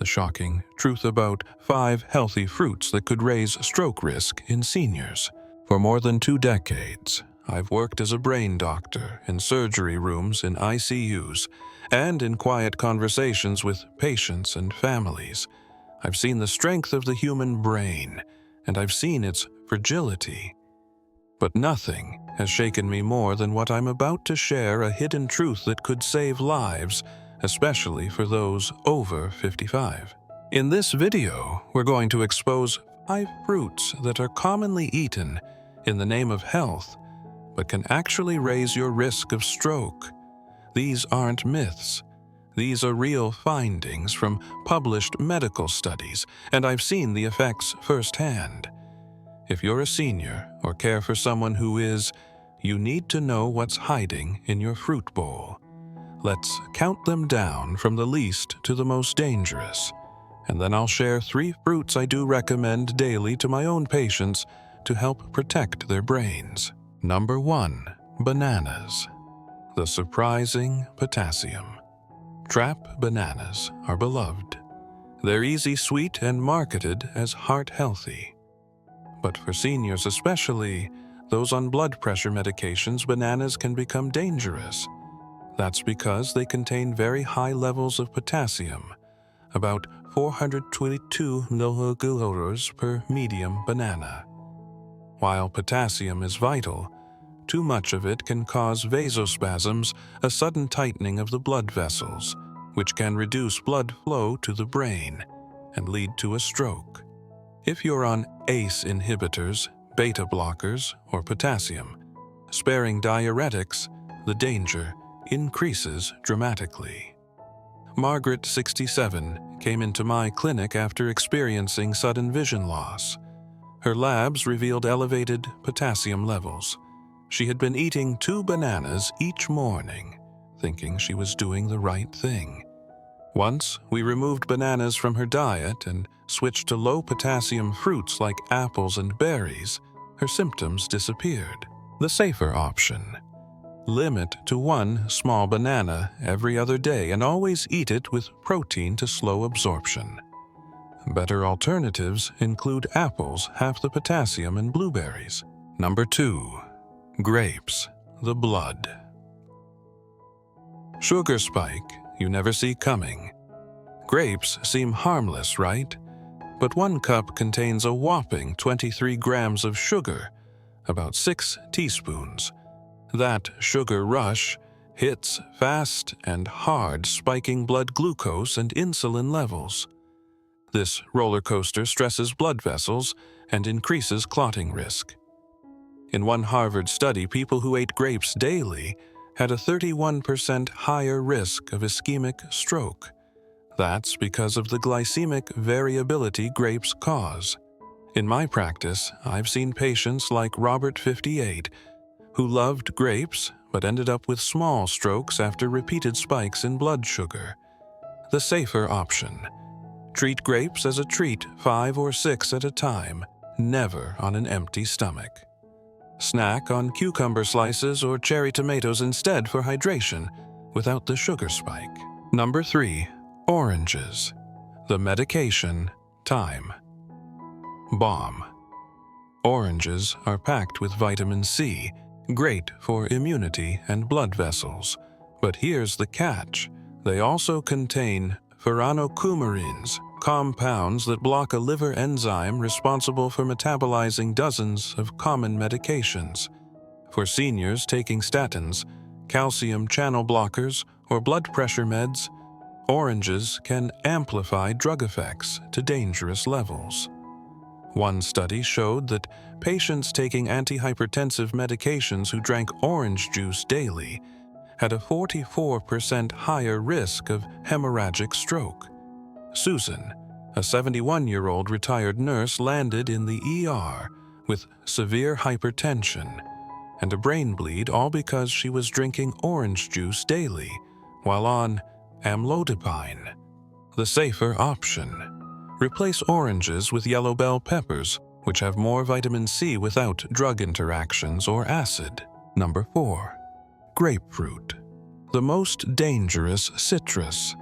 the shocking truth about 5 healthy fruits that could raise stroke risk in seniors. For more than 2 decades, I've worked as a brain doctor in surgery rooms in ICUs and in quiet conversations with patients and families. I've seen the strength of the human brain, and I've seen its fragility. But nothing has shaken me more than what I'm about to share, a hidden truth that could save lives, especially for those over 55. In this video, we're going to expose 5 fruits that are commonly eaten in the name of health, but can actually raise your risk of stroke. These aren't myths. These are real findings from published medical studies, and I've seen the effects firsthand. If you're a senior or care for someone who is, you need to know what's hiding in your fruit bowl. Let's count them down from the least to the most dangerous, and then I'll share 3 fruits I do recommend daily to my own patients to help protect their brains. Number 1. Bananas. The surprising potassium. Trap bananas are beloved. They're easy sweet and marketed as heart healthy. But for seniors especially, those on blood pressure medications, bananas can become dangerous. That's because they contain very high levels of potassium, about 422 milliliters per medium banana. While potassium is vital, too much of it can cause vasospasms, a sudden tightening of the blood vessels, which can reduce blood flow to the brain and lead to a stroke. If you're on ACE inhibitors, beta blockers, or potassium sparing diuretics, the danger increases dramatically. Margaret, 67, came into my clinic after experiencing sudden vision loss. Her labs revealed elevated potassium levels. She had been eating 2 bananas each morning, thinking she was doing the right thing. Once we removed bananas from her diet and switched to low-potassium fruits like apples and berries, her symptoms disappeared. The safer option: limit to 1 small banana every other day and always eat it with protein to slow absorption. Better alternatives include apples, half the potassium, and blueberries. Number 2. Grapes, the blood. Sugar spike you never see coming. Grapes seem harmless, right? But 1 cup contains a whopping 23 grams of sugar, about 6 teaspoons. That sugar rush hits fast and hard, spiking blood glucose and insulin levels. This roller coaster stresses blood vessels and increases clotting risk. In one Harvard study, people who ate grapes daily had a 31% higher risk of ischemic stroke. That's because of the glycemic variability grapes cause. In my practice, I've seen patients like Robert, 58, who loved grapes but ended up with small strokes after repeated spikes in blood sugar. The safer option: treat grapes as a treat, 5 or 6 at a time, never on an empty stomach. Snack on cucumber slices or cherry tomatoes instead for hydration, without the sugar spike. Number 3. Oranges. The medication time bomb. Oranges are packed with vitamin C, great for immunity and blood vessels. But here's the catch: they also contain furanocoumarins, compounds that block a liver enzyme responsible for metabolizing dozens of common medications. For seniors taking statins, calcium channel blockers, or blood pressure meds, oranges can amplify drug effects to dangerous levels. One study showed that patients taking antihypertensive medications who drank orange juice daily had a 44% higher risk of hemorrhagic stroke. Susan, a 71-year-old retired nurse, landed in the ER with severe hypertension and a brain bleed, all because she was drinking orange juice daily while on amlodipine. The safer option: replace oranges with yellow bell peppers, which have more vitamin C without drug interactions or acid. Number 4. Grapefruit. The most dangerous citrus.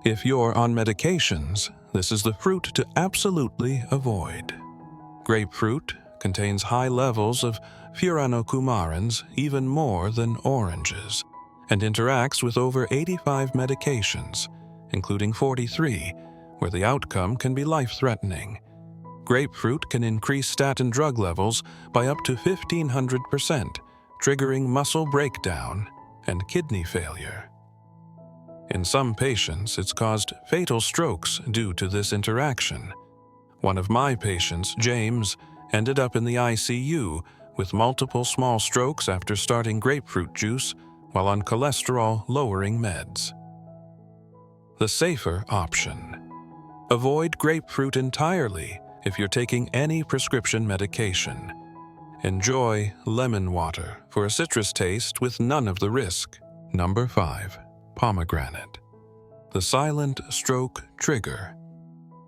If you're on medications, this is the fruit to absolutely avoid. Grapefruit contains high levels of furanocoumarins, even more than oranges, and interacts with over 85 medications, including 43, where the outcome can be life-threatening. Grapefruit can increase statin drug levels by up to 1,500%, triggering muscle breakdown and kidney failure. In some patients, it's caused fatal strokes due to this interaction. One of my patients, James, ended up in the ICU with multiple small strokes after starting grapefruit juice while on cholesterol-lowering meds. The safer option. Avoid grapefruit entirely if you're taking any prescription medication. Enjoy lemon water for a citrus taste with none of the risk. Number 5. Pomegranate. The silent stroke trigger.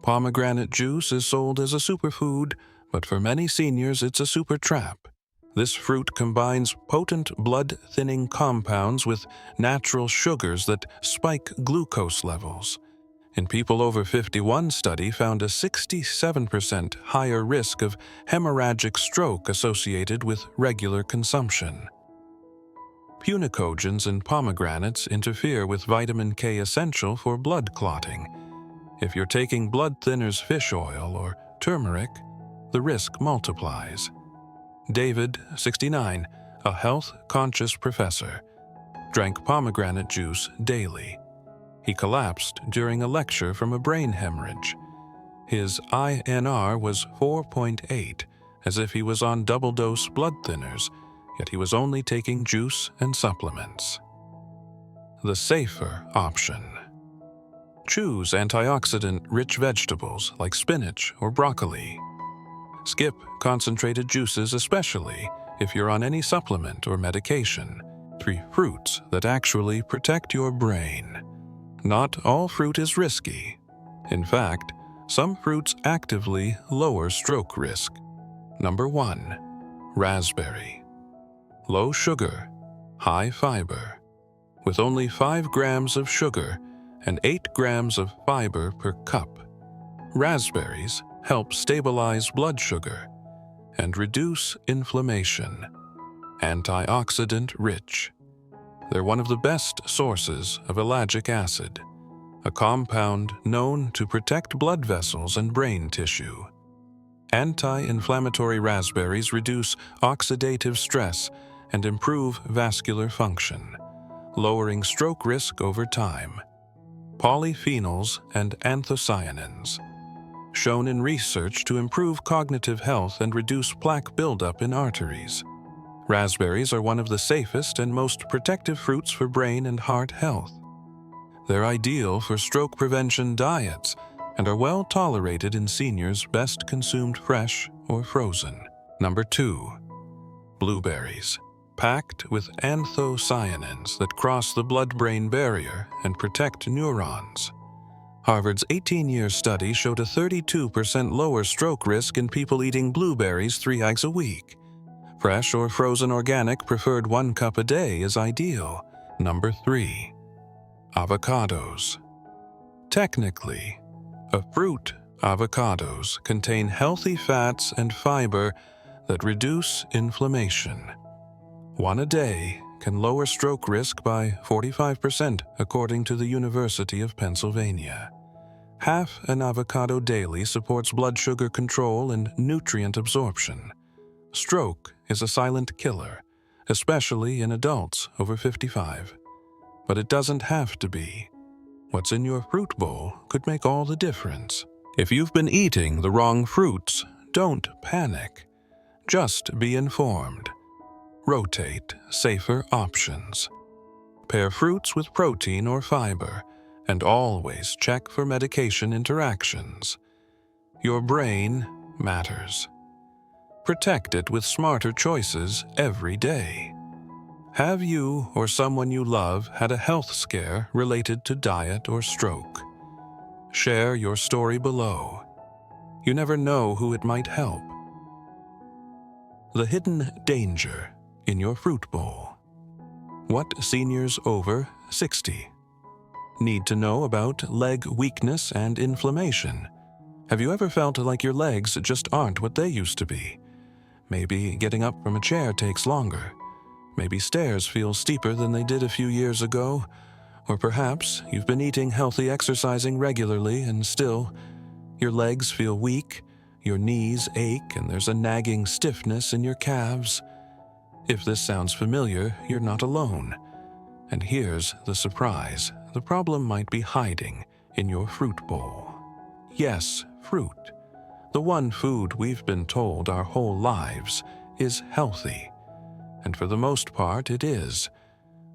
Pomegranate juice is sold as a superfood, but for many seniors it's a super trap. This fruit combines potent blood-thinning compounds with natural sugars that spike glucose levels. In people over 51 study found a 67% higher risk of hemorrhagic stroke associated with regular consumption. Punicogens in pomegranates interfere with vitamin K essential for blood clotting. If you're taking blood thinners, fish oil, or turmeric, the risk multiplies. David, 69, a health-conscious professor, drank pomegranate juice daily. He collapsed during a lecture from a brain hemorrhage. His INR was 4.8, as if he was on double-dose blood thinners, yet he was only taking juice and supplements. The safer option. Choose antioxidant-rich vegetables like spinach or broccoli. Skip concentrated juices, especially if you're on any supplement or medication. 3 fruits that actually protect your brain. Not all fruit is risky. In fact, some fruits actively lower stroke risk. Number 1. Raspberry. Low sugar, high fiber. With only 5 grams of sugar and 8 grams of fiber per cup, raspberries help stabilize blood sugar and reduce inflammation. Antioxidant-rich. They're one of the best sources of ellagic acid, a compound known to protect blood vessels and brain tissue. Anti-inflammatory raspberries reduce oxidative stress and improve vascular function, lowering stroke risk over time. Polyphenols and anthocyanins, shown in research to improve cognitive health and reduce plaque buildup in arteries. Raspberries are one of the safest and most protective fruits for brain and heart health. They're ideal for stroke prevention diets and are well tolerated in seniors best consumed fresh or frozen. Number 2. Blueberries. Packed with anthocyanins that cross the blood-brain barrier and protect neurons. Harvard's 18-year study showed a 32% lower stroke risk in people eating blueberries 3 eggs a week. Fresh or frozen organic preferred 1 cup a day is ideal. Number 3. Avocados. Technically, a fruit, avocados contain healthy fats and fiber that reduce inflammation. 1 a day can lower stroke risk by 45%, according to the University of Pennsylvania. Half an avocado daily supports blood sugar control and nutrient absorption. Stroke is a silent killer, especially in adults over 55. But it doesn't have to be. What's in your fruit bowl could make all the difference. If you've been eating the wrong fruits, don't panic. Just be informed. Rotate safer options. Pair fruits with protein or fiber, and always check for medication interactions. Your brain matters. Protect it with smarter choices every day. Have you or someone you love had a health scare related to diet or stroke? Share your story below. You never know who it might help. The hidden danger in your fruit bowl. What seniors over 60? Need to know about leg weakness and inflammation? Have you ever felt like your legs just aren't what they used to be? Maybe getting up from a chair takes longer. Maybe stairs feel steeper than they did a few years ago. Or perhaps you've been eating healthy, exercising regularly, and still, your legs feel weak, your knees ache, and there's a nagging stiffness in your calves. If this sounds familiar, you're not alone. And here's the surprise. The problem might be hiding in your fruit bowl. Yes, fruit. The one food we've been told our whole lives is healthy. And for the most part, it is.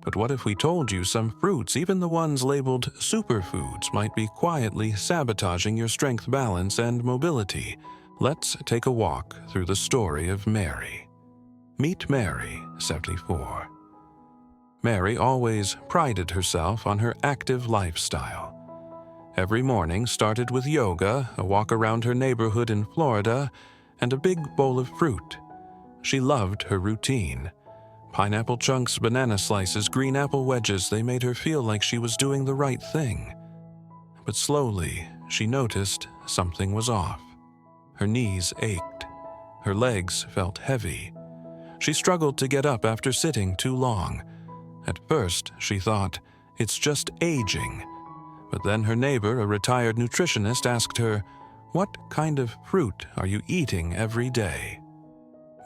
But what if we told you some fruits, even the ones labeled superfoods, might be quietly sabotaging your strength, balance, and mobility? Let's take a walk through the story of Mary. Meet Mary, 74. Mary always prided herself on her active lifestyle. Every morning started with yoga, a walk around her neighborhood in Florida, and a big bowl of fruit. She loved her routine. Pineapple chunks, banana slices, green apple wedges, they made her feel like she was doing the right thing. But slowly, she noticed something was off. Her knees ached. Her legs felt heavy. She struggled to get up after sitting too long. At first, she thought, it's just aging. But then her neighbor, a retired nutritionist, asked her, "What kind of fruit are you eating every day?"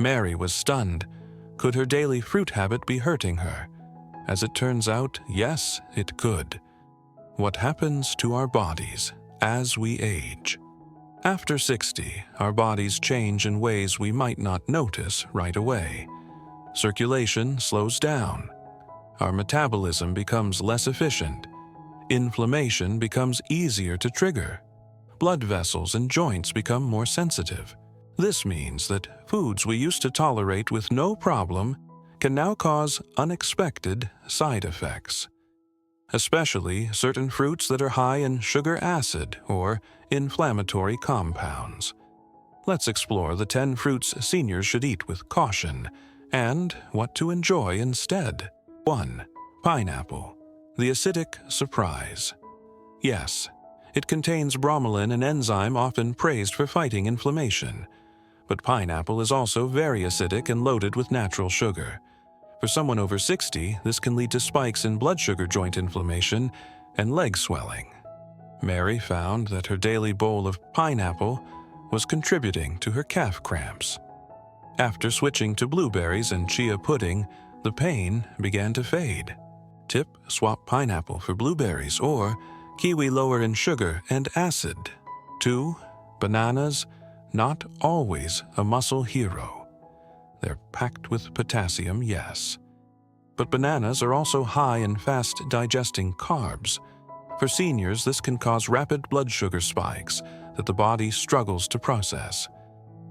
Mary was stunned. Could her daily fruit habit be hurting her? As it turns out, yes, it could. What happens to our bodies as we age? After 60, our bodies change in ways we might not notice right away. Circulation slows down. Our metabolism becomes less efficient. Inflammation becomes easier to trigger. Blood vessels and joints become more sensitive. This means that foods we used to tolerate with no problem can now cause unexpected side effects. Especially certain fruits that are high in sugar acid or inflammatory compounds. Let's explore the 10 fruits seniors should eat with caution and what to enjoy instead. 1. Pineapple, the acidic surprise. Yes, it contains bromelain, an enzyme often praised for fighting inflammation. But pineapple is also very acidic and loaded with natural sugar. For someone over 60, this can lead to spikes in blood sugar, joint inflammation, and leg swelling. Mary found that her daily bowl of pineapple was contributing to her calf cramps. After switching to blueberries and chia pudding, the pain began to fade. Tip: swap pineapple for blueberries or kiwi, lower in sugar and acid. 2. Bananas, not always a muscle hero. They're packed with potassium, yes. But bananas are also high in fast-digesting carbs. For seniors, this can cause rapid blood sugar spikes that the body struggles to process.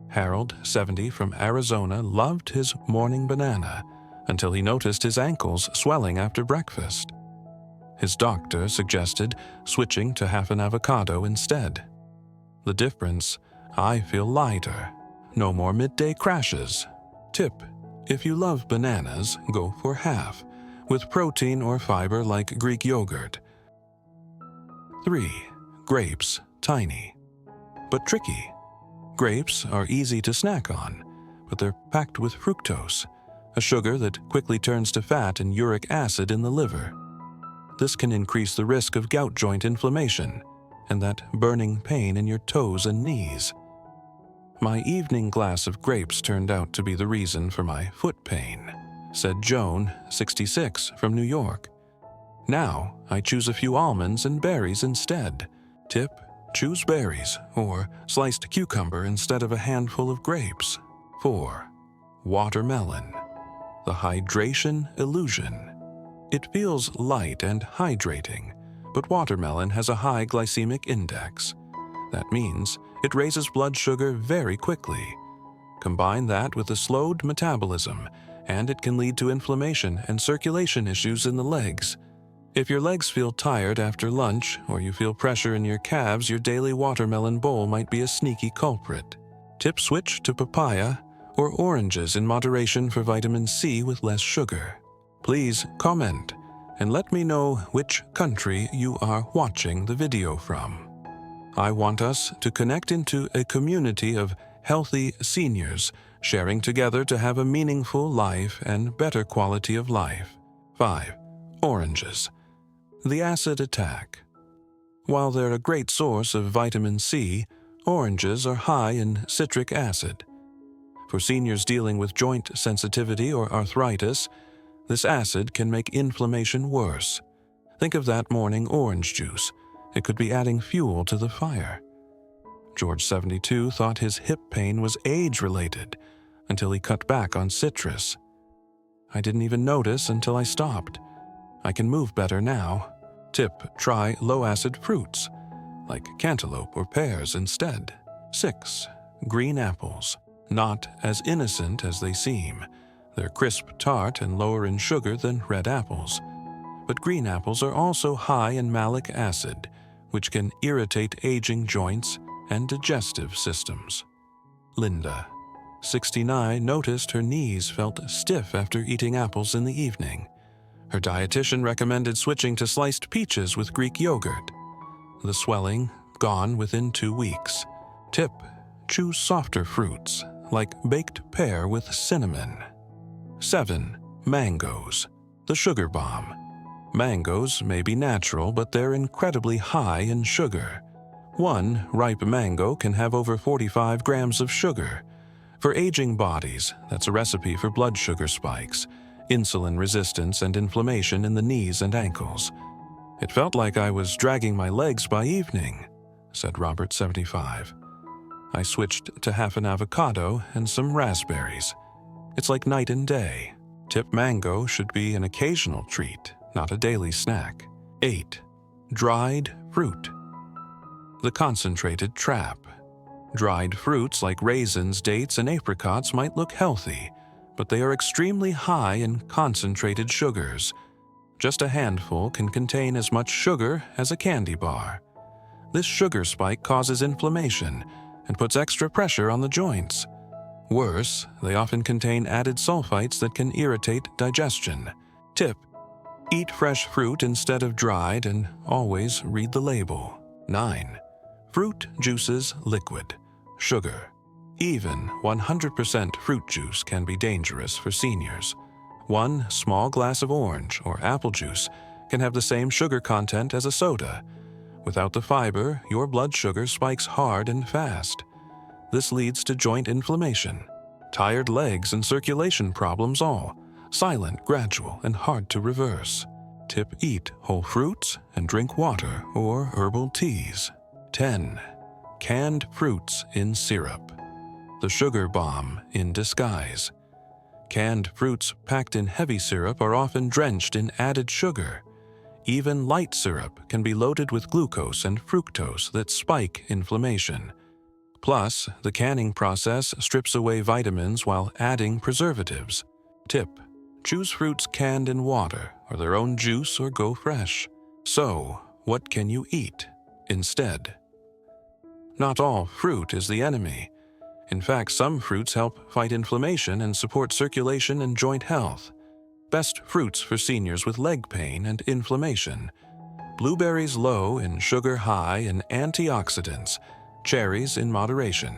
Harold, 70, from Arizona, loved his morning banana until he noticed his ankles swelling after breakfast. His doctor suggested switching to half an avocado instead. The difference: I feel lighter. No more midday crashes. Tip: if you love bananas, go for half, with protein or fiber like Greek yogurt. 3. Grapes, tiny, but tricky. Grapes are easy to snack on, but they're packed with fructose, a sugar that quickly turns to fat and uric acid in the liver. This can increase the risk of gout joint inflammation and that burning pain in your toes and knees. My evening glass of grapes turned out to be the reason for my foot pain, said Joan, 66, from New York. Now I choose a few almonds and berries instead. Tip: choose berries or sliced cucumber instead of a handful of grapes. 4. Watermelon, the hydration illusion. It feels light and hydrating, but watermelon has a high glycemic index. That means it raises blood sugar very quickly. Combine that with a slowed metabolism, and it can lead to inflammation and circulation issues in the legs. If your legs feel tired after lunch or you feel pressure in your calves, your daily watermelon bowl might be a sneaky culprit. Tip: switch to papaya or oranges in moderation for vitamin C with less sugar. Please comment and let me know which country you are watching the video from. I want us to connect into a community of healthy seniors, sharing together to have a meaningful life and better quality of life. 5. Oranges. The acid attack. While they're a great source of vitamin C, oranges are high in citric acid. For seniors dealing with joint sensitivity or arthritis, this acid can make inflammation worse. Think of that morning orange juice. It could be adding fuel to the fire. George, 72, thought his hip pain was age-related until he cut back on citrus. I didn't even notice until I stopped. I can move better now. Tip: try low-acid fruits, like cantaloupe or pears instead. 6. Green apples. Not as innocent as they seem. They're crisp, tart, and lower in sugar than red apples. But green apples are also high in malic acid, which can irritate aging joints and digestive systems. Linda, 69, noticed her knees felt stiff after eating apples in the evening. Her dietitian recommended switching to sliced peaches with Greek yogurt. The swelling gone within 2 weeks. Tip: choose softer fruits, like baked pear with cinnamon. 7. Mangoes. The sugar bomb. Mangoes may be natural, but they're incredibly high in sugar. One ripe mango can have over 45 grams of sugar. For aging bodies, that's a recipe for blood sugar spikes, insulin resistance, and inflammation in the knees and ankles. It felt like I was dragging my legs by evening, said Robert, 75. I switched to half an avocado and some raspberries. It's like night and day. Tip: mango should be an occasional treat, not a daily snack. 8. Dried fruit. The concentrated trap. Dried fruits like raisins, dates, and apricots might look healthy, but they are extremely high in concentrated sugars. Just a handful can contain as much sugar as a candy bar. This sugar spike causes inflammation and puts extra pressure on the joints. Worse, they often contain added sulfites that can irritate digestion. Tip: eat fresh fruit instead of dried and always read the label. 9. Fruit juices liquid. Sugar. Even 100% fruit juice can be dangerous for seniors. One small glass of orange or apple juice can have the same sugar content as a soda. Without the fiber, your blood sugar spikes hard and fast. This leads to joint inflammation, tired legs, and circulation problems, all silent, gradual, and hard to reverse. Tip: eat whole fruits and drink water or herbal teas. 10. Canned fruits in syrup. The sugar bomb in disguise. Canned fruits packed in heavy syrup are often drenched in added sugar. Even light syrup can be loaded with glucose and fructose that spike inflammation. Plus, the canning process strips away vitamins while adding preservatives. Tip: choose fruits canned in water or their own juice or go fresh. So, what can you eat instead? Not all fruit is the enemy. In fact, some fruits help fight inflammation and support circulation and joint health. Best fruits for seniors with leg pain and inflammation. Blueberries low in sugar, high in antioxidants. Cherries in moderation.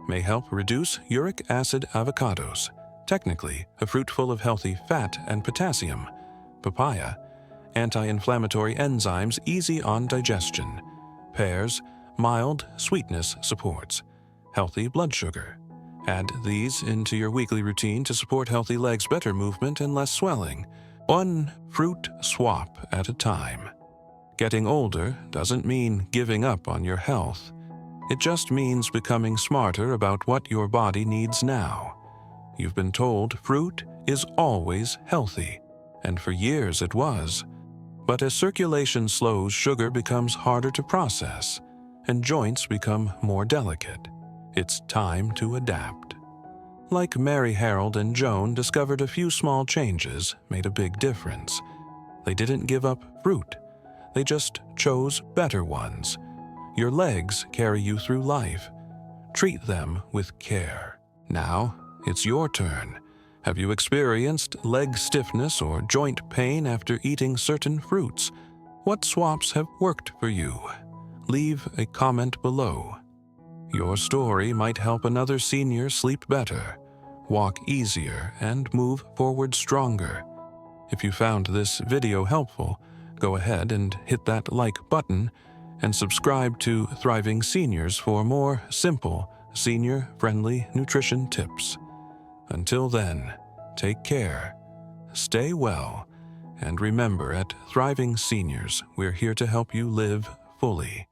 May help reduce uric acid. Avocados. Technically, a fruit full of healthy fat and potassium. Papaya. Anti-inflammatory enzymes easy on digestion. Pears. Mild sweetness supports. Healthy blood sugar. Add these into your weekly routine to support healthy legs, better movement, and less swelling. One fruit swap at a time. Getting older doesn't mean giving up on your health. It just means becoming smarter about what your body needs now. You've been told fruit is always healthy, and for years it was. But as circulation slows, sugar becomes harder to process, and joints become more delicate. It's time to adapt. Like Mary, Harold, and Joan discovered a few small changes made a big difference. They didn't give up fruit. They just chose better ones. Your legs carry you through life. Treat them with care. Now, it's your turn. Have you experienced leg stiffness or joint pain after eating certain fruits? What swaps have worked for you? Leave a comment below. Your story might help another senior sleep better, walk easier, and move forward stronger. If you found this video helpful, go ahead and hit that like button and subscribe to Thriving Seniors for more simple, senior-friendly nutrition tips. Until then, take care, stay well, and remember, at Thriving Seniors, we're here to help you live fully.